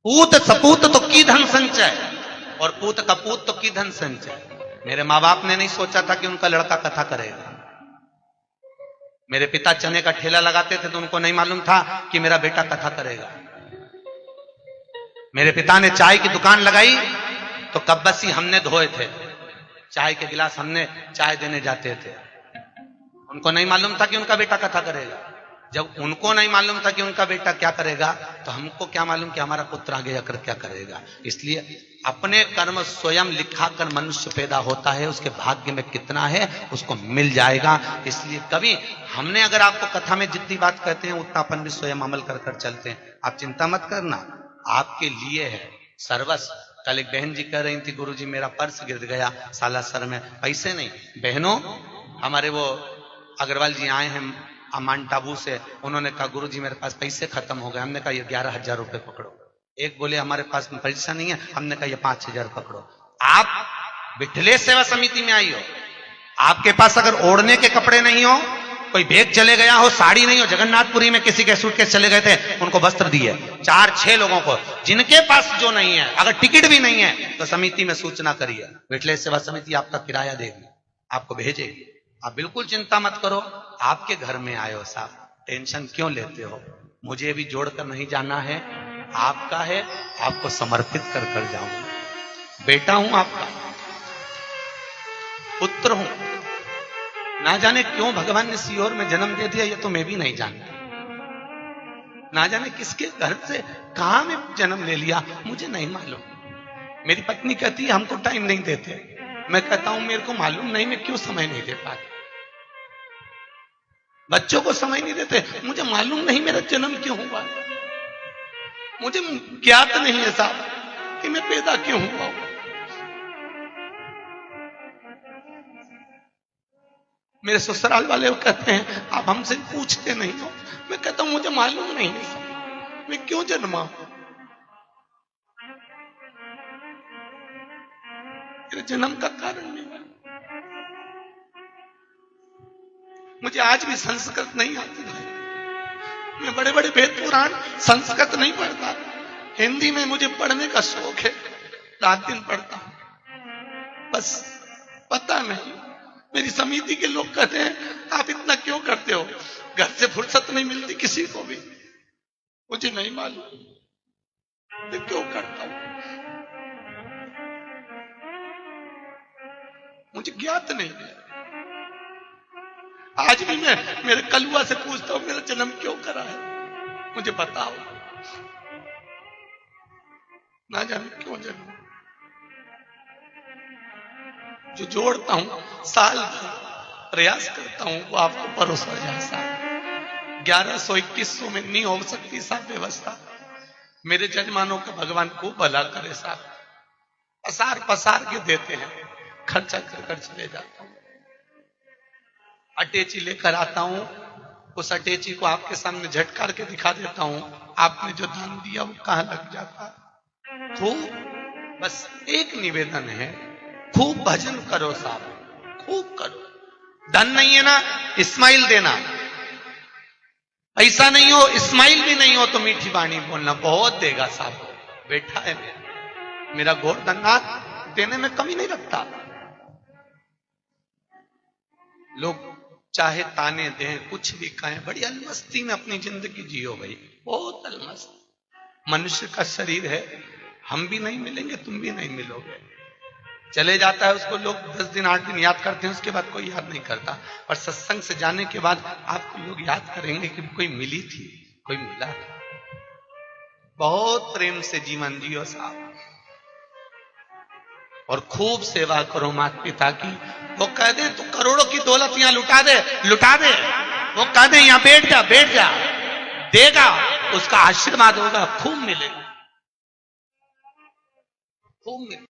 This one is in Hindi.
पूत सपूत तो की धन संचय और पूत कपूत तो की धन संचय। मेरे माँ बाप ने नहीं सोचा था कि उनका लड़का कथा करेगा। मेरे पिता चने का ठेला लगाते थे तो उनको नहीं मालूम था कि मेरा बेटा कथा करेगा। मेरे पिता ने चाय की दुकान लगाई तो कब्बसी हमने धोए थे, चाय के गिलास हमने चाय देने जाते थे। उनको नहीं मालूम था कि उनका बेटा कथा करेगा। जब उनको नहीं मालूम था कि उनका बेटा क्या करेगा तो हमको क्या मालूम कि हमारा पुत्र आगे जाकर क्या करेगा। इसलिए अपने कर्म स्वयं लिखा कर मनुष्य पैदा होता है, उसके भाग्य में कितना है उसको मिल जाएगा। इसलिए कभी हमने अगर आपको कथा में जितनी बात कहते हैं उतना अपन भी स्वयं अमल कर कर चलते हैं। आप चिंता मत करना, आपके लिए है सर्वस्व। कल एक बहन जी कह रही थी, गुरुजी मेरा पर्स गिर गया सालासर में, पैसे नहीं। बहनों, हमारे वो अग्रवाल जी आए हैं माउंट आबू से, उन्होंने कहा गुरुजी मेरे पास पैसे खत्म हो गए। हमने कहा ये 11,000 रुपए पकड़ो। एक बोले हमारे पास पैसा नहीं है, हमने कहा ये 5,000 पकड़ो। आप विठलेश सेवा समिति में आई हो, आपके पास अगर ओढ़ने के कपड़े नहीं हो, कोई बैग चले गया हो, साड़ी नहीं हो, जगन्नाथपुरी में किसी के सूटकेस चले गए थे, उनको वस्त्र दिए 4-6 लोगों को। जिनके पास जो नहीं है, अगर टिकट भी नहीं है तो समिति में सूचना करिए, विठलेश सेवा समिति आपका किराया देगी, आपको भेजेगी। आप बिल्कुल चिंता मत करो। आपके घर में आए हो साहब, टेंशन क्यों लेते हो? मुझे भी जोड़कर नहीं जाना है, आपका है, आपको समर्पित कर कर जाऊंगा। बेटा हूं आपका, पुत्र हूं। ना जाने क्यों भगवान ने सीहोर में जन्म दे दिया, ये तो मैं भी नहीं जानता। ना जाने किसके घर से कहां में जन्म ले लिया, मुझे नहीं मालूम। मेरी पत्नी कहती है हमको टाइम नहीं देते, मैं कहता हूं मेरे को मालूम नहीं, मैं क्यों समय नहीं दे पाता। बच्चों को समय नहीं देते, मुझे मालूम नहीं मेरा जन्म क्यों हुआ, मुझे ज्ञात नहीं है साहब कि मैं पैदा क्यों हुआ हूं। मेरे ससुराल वाले कहते हैं आप हमसे पूछते नहीं हो, मैं कहता हूं मुझे मालूम नहीं है मैं क्यों जन्मा हूं। मेरे जन्म का कारण नहीं है। मुझे आज भी संस्कृत नहीं आती है, मैं बड़े बड़े वेद पुराण संस्कृत नहीं पढ़ता, हिंदी में मुझे पढ़ने का शौक है, रात दिन पढ़ता हूं। बस पता नहीं, मेरी समिति के लोग कहते हैं आप इतना क्यों करते हो, घर से फुर्सत नहीं मिलती किसी को भी। मुझे नहीं मालूम मैं क्यों करता हूं, मुझे ज्ञात नहीं है। आज भी मैं मेरे कलुआ से पूछता हूं मेरा जन्म क्यों करा है, मुझे बताओ। ना जाने क्यों जन्म। जो जोड़ता हूं साल भर प्रयास करता हूं वो आपको परोसा जाए साहब। 1100-2100 में नहीं हो सकती साहब व्यवस्था। मेरे जजमानों का भगवान को भला करे साहब, पसार पसार के देते हैं, खर्चा कर कर चले जाता हूं। अटैची लेकर आता हूं, उस अटैची को आपके सामने झटकार के दिखा देता हूं, आपने जो दान दिया वो कहां लग जाता। खूब बस एक निवेदन है, खूब भजन करो साहब, खूब करो। धन नहीं है ना, इस्माइल देना। ऐसा नहीं हो, इस्माइल भी नहीं हो तो मीठी बाणी बोलना, बहुत देगा साहब। बैठा है मेरा गोवर्धननाथ, देने में कमी नहीं रखता। लोग चाहे ताने दें, कुछ भी कहें, बड़ी अलमस्ती में अपनी जिंदगी जियो भाई, बहुत अलमस्त। मनुष्य का शरीर है, हम भी नहीं मिलेंगे, तुम भी नहीं मिलोगे। चले जाता है उसको लोग 10 दिन 8 दिन याद करते हैं, उसके बाद कोई याद नहीं करता। और सत्संग से जाने के बाद आपको लोग याद करेंगे कि कोई मिली थी, कोई मिला था। बहुत प्रेम से जीवन जियो साहब, और खूब सेवा करो माता पिता की। वो कह दे तू करोड़ों की दौलत यहां लुटा दे, लुटा दे। वो कह दे यहां बैठ जा, बैठ जा, देगा, उसका आशीर्वाद होगा, खूब मिलेगा, खूब मिलेगा।